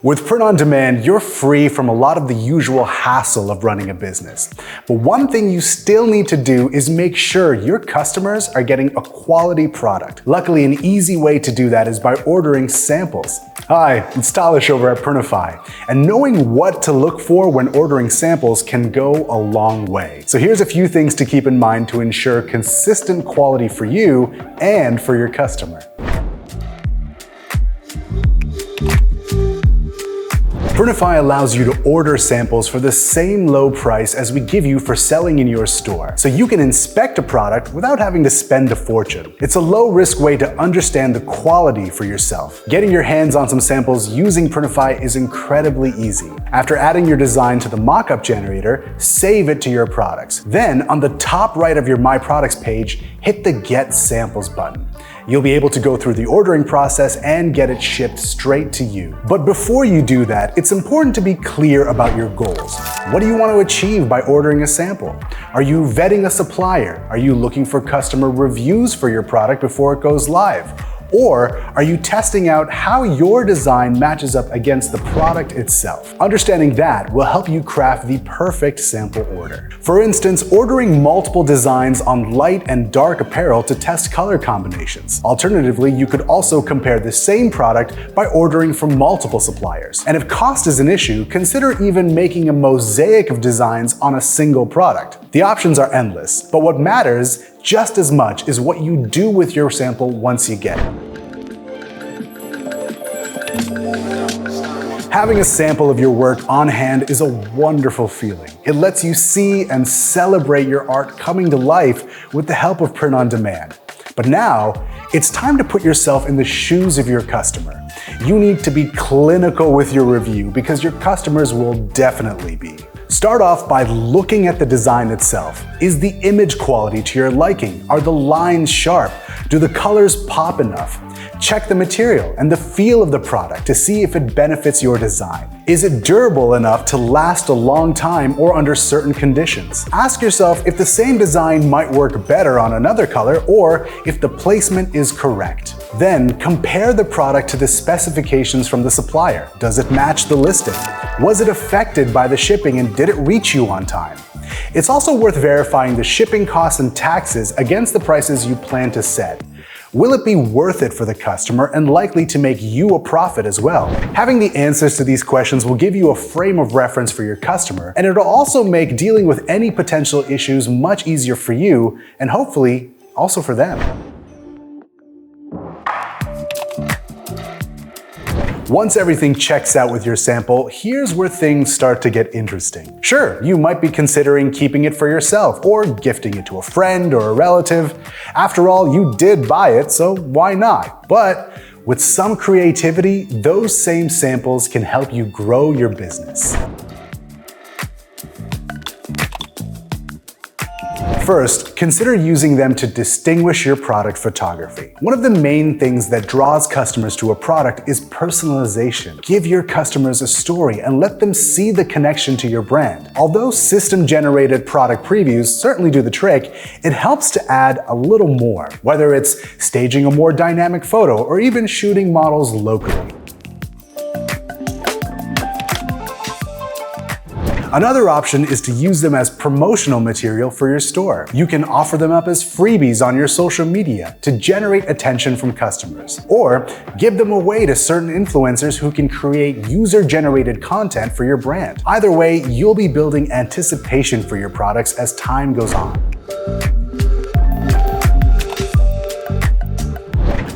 With print on demand, you're free from a lot of the usual hassle of running a business. But one thing you still need to do is make sure your customers are getting a quality product. Luckily, an easy way to do that is by ordering samples. Hi, it's Talish over at Printify, and knowing what to look for when ordering samples can go a long way. So here's a few things to keep in mind to ensure consistent quality for you and for your customer. Printify allows you to order samples for the same low price as we give you for selling in your store, so you can inspect a product without having to spend a fortune. It's a low-risk way to understand the quality for yourself. Getting your hands on some samples using Printify is incredibly easy. After adding your design to the mockup generator, save it to your products. Then, on the top right of your My Products page, hit the Get Samples button. You'll be able to go through the ordering process and get it shipped straight to you. But before you do that, it's important to be clear about your goals. What do you want to achieve by ordering a sample? Are you vetting a supplier? Are you looking for customer reviews for your product before it goes live? Or are you testing out how your design matches up against the product itself? Understanding that will help you craft the perfect sample order. For instance, ordering multiple designs on light and dark apparel to test color combinations. Alternatively, you could also compare the same product by ordering from multiple suppliers. And if cost is an issue, consider even making a mosaic of designs on a single product. The options are endless, but what matters just as much is what you do with your sample once you get it. Having a sample of your work on hand is a wonderful feeling. It lets you see and celebrate your art coming to life with the help of print on demand. But now, it's time to put yourself in the shoes of your customer. You need to be clinical with your review because your customers will definitely be. Start off by looking at the design itself. Is the image quality to your liking? Are the lines sharp? Do the colors pop enough? Check the material and the feel of the product to see if it benefits your design. Is it durable enough to last a long time or under certain conditions? Ask yourself if the same design might work better on another color or if the placement is correct. Then compare the product to the specifications from the supplier. Does it match the listing? Was it affected by the shipping and did it reach you on time? It's also worth verifying the shipping costs and taxes against the prices you plan to set. Will it be worth it for the customer and likely to make you a profit as well? Having the answers to these questions will give you a frame of reference for your customer, and it'll also make dealing with any potential issues much easier for you and hopefully also for them. Once everything checks out with your sample, here's where things start to get interesting. Sure, you might be considering keeping it for yourself or gifting it to a friend or a relative. After all, you did buy it, so why not? But with some creativity, those same samples can help you grow your business. First, consider using them to distinguish your product photography. One of the main things that draws customers to a product is personalization. Give your customers a story and let them see the connection to your brand. Although system-generated product previews certainly do the trick, it helps to add a little more, whether it's staging a more dynamic photo or even shooting models locally. Another option is to use them as promotional material for your store. You can offer them up as freebies on your social media to generate attention from customers, or give them away to certain influencers who can create user-generated content for your brand. Either way, you'll be building anticipation for your products as time goes on.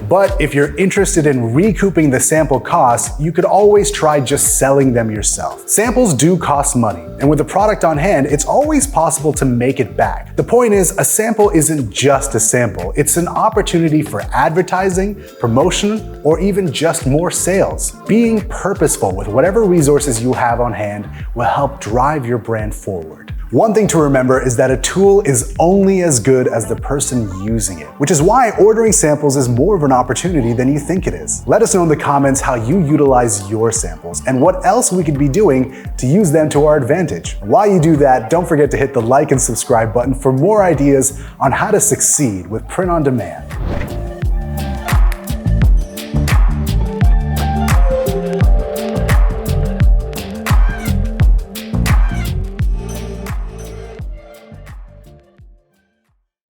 But if you're interested in recouping the sample costs, you could always try just selling them yourself. Samples do cost money, and with a product on hand, it's always possible to make it back. The point is, a sample isn't just a sample. It's an opportunity for advertising, promotion, or even just more sales. Being purposeful with whatever resources you have on hand will help drive your brand forward. One thing to remember is that a tool is only as good as the person using it, which is why ordering samples is more of an opportunity than you think it is. Let us know in the comments how you utilize your samples and what else we could be doing to use them to our advantage. While you do that, don't forget to hit the like and subscribe button for more ideas on how to succeed with print on demand.